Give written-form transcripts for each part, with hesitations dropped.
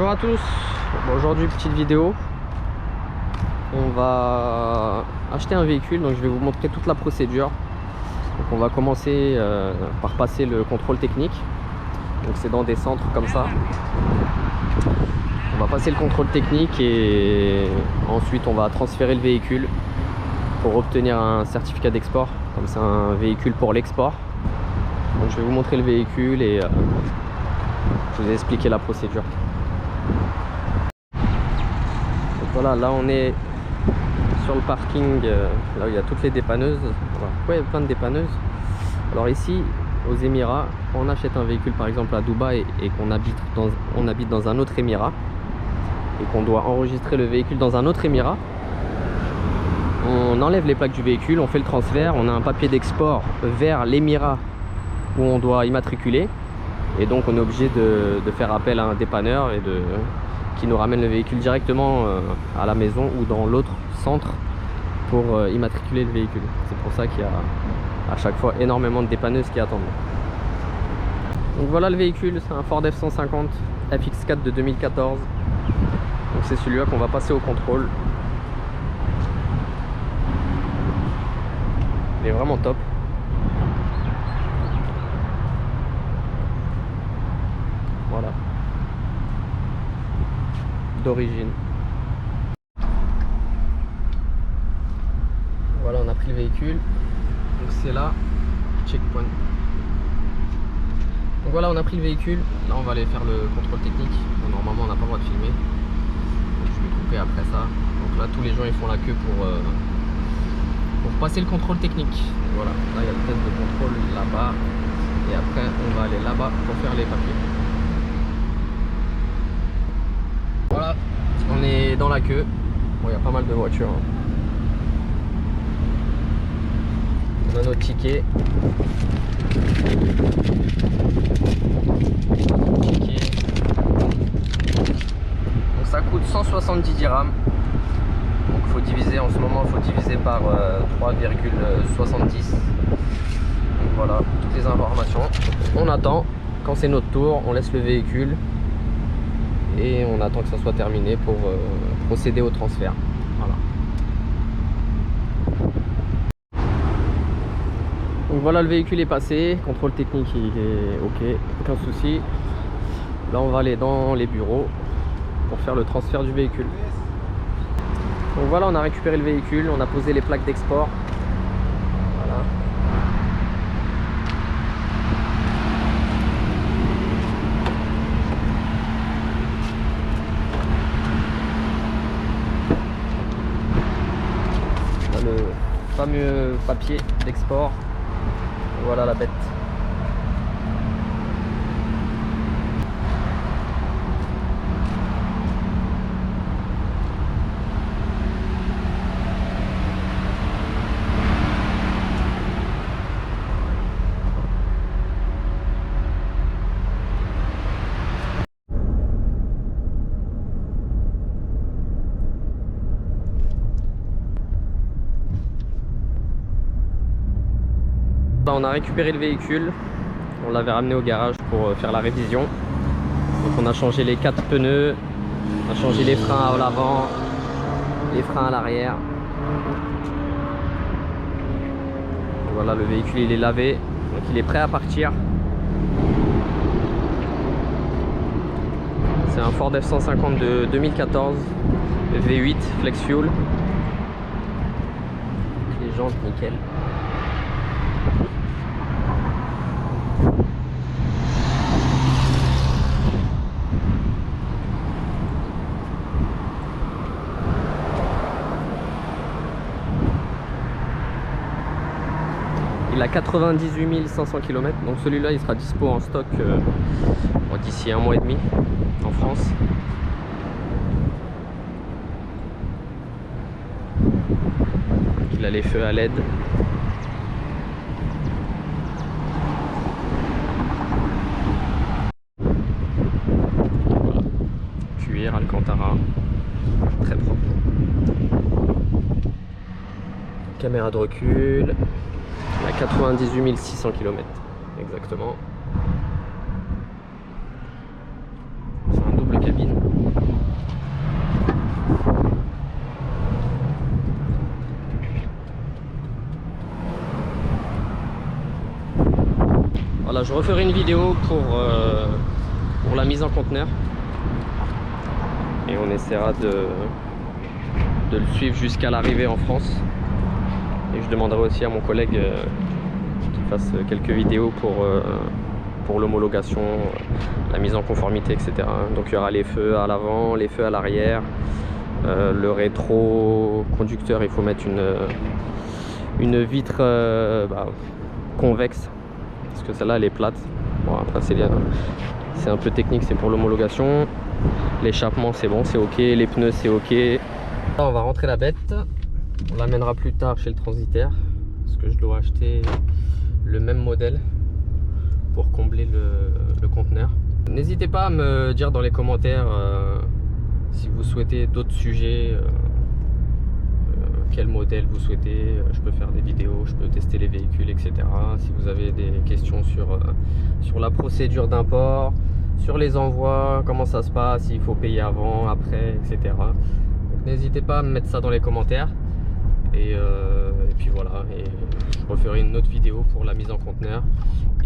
Bonjour à tous. Bon, aujourd'hui petite vidéo. On va acheter un véhicule, donc je vais vous montrer toute la procédure. Donc on va commencer par passer le contrôle technique. Donc c'est dans des centres comme ça. On va passer le contrôle technique et ensuite on va transférer le véhicule pour obtenir un certificat d'export. Comme c'est un véhicule pour l'export. Donc je vais vous montrer le véhicule et je vous ai expliqué la procédure. Donc voilà, là on est sur le parking, là où il y a toutes les dépanneuses. Voilà. Pourquoi il y a plein de dépanneuses? Alors ici, aux Émirats, quand on achète un véhicule par exemple à Dubaï et qu'on habite dans un autre émirat et qu'on doit enregistrer le véhicule dans un autre émirat, on enlève les plaques du véhicule, on fait le transfert, on a un papier d'export vers l'émirat où on doit immatriculer, et donc on est obligé de faire appel à un dépanneur et qui nous ramène le véhicule directement à la maison ou dans l'autre centre pour immatriculer le véhicule. C'est pour ça qu'il y a à chaque fois énormément de dépanneuses qui attendent. Donc voilà le véhicule, c'est un Ford F-150 FX4 de 2014. Donc c'est celui-là qu'on va passer au contrôle. Il est vraiment top. Voilà. D'origine. Voilà, on a pris le véhicule. Donc c'est là, checkpoint. Donc voilà, on a pris le véhicule. Là, on va aller faire le contrôle technique. Bon, normalement, on n'a pas le droit de filmer. Donc je vais couper après ça. Donc là, tous les gens ils font la queue pour passer le contrôle technique. Donc voilà, là il y a le test de contrôle là-bas. Et après, on va aller là-bas pour faire les papiers. Voilà, on est dans la queue. Bon, il y a pas mal de voitures. On a notre ticket. Donc ça coûte 170 dirhams. Donc faut diviser en ce moment, il faut diviser par 3,70. Donc voilà, toutes les informations. On attend. Quand c'est notre tour, on laisse le véhicule. Et on attend que ça soit terminé pour procéder au transfert. Voilà. Donc voilà, le véhicule est passé, contrôle technique il est ok, aucun souci. Là on va aller dans les bureaux pour faire le transfert du véhicule. Donc voilà, on a récupéré le véhicule, on a posé les plaques d'export. Voilà. Le fameux papier d'export. Voilà la bête. On a récupéré le véhicule, on l'avait ramené au garage pour faire la révision. Donc on a changé les 4 pneus, on a changé les freins à l'avant, les freins à l'arrière. Voilà, le véhicule il est lavé, donc il est prêt à partir. C'est un Ford F-150 de 2014, V8 Flex Fuel. Les jantes nickel. Il a 98 500 km, donc celui-là il sera dispo en stock d'ici 1 mois et demi en France. Il a les feux à LED. Voilà. Cuir, Alcantara, très propre. Caméra de recul. À 98 600 km exactement. C'est un double cabine. Voilà, je referai une vidéo pour la mise en conteneur. Et on essaiera de le suivre jusqu'à l'arrivée en France. Et je demanderai aussi à mon collègue qu'il fasse quelques vidéos pour l'homologation, la mise en conformité, etc. Donc il y aura les feux à l'avant, les feux à l'arrière, le rétro conducteur, il faut mettre une vitre convexe, parce que celle-là elle est plate. Bon, après c'est un peu technique, c'est pour l'homologation. L'échappement c'est bon, c'est ok, les pneus c'est ok. Là on va rentrer la bête, on l'amènera plus tard chez le transitaire, parce que je dois acheter le même modèle pour combler le conteneur. N'hésitez pas à me dire dans les commentaires si vous souhaitez d'autres sujets, quel modèle vous souhaitez. Je peux faire des vidéos, je peux tester les véhicules, etc. Si vous avez des questions sur la procédure d'import, sur les envois, comment ça se passe, s'il faut payer avant, après, etc. Donc n'hésitez pas à me mettre ça dans les commentaires. Et puis voilà, et je referai une autre vidéo pour la mise en conteneur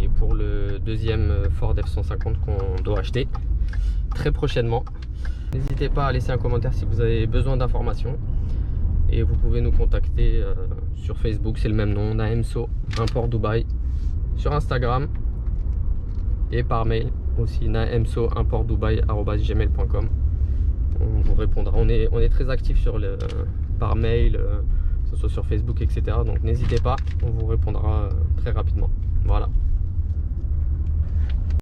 et pour le deuxième Ford F-150 qu'on doit acheter très prochainement. N'hésitez pas à laisser un commentaire si vous avez besoin d'informations. Et vous pouvez nous contacter sur Facebook, c'est le même nom, Naemso Import Dubaï, sur Instagram et par mail aussi, naemsoimportdubai@gmail.com. On vous répondra. On est très actif par mail, que ce soit sur Facebook, etc. Donc n'hésitez pas, on vous répondra très rapidement. Voilà.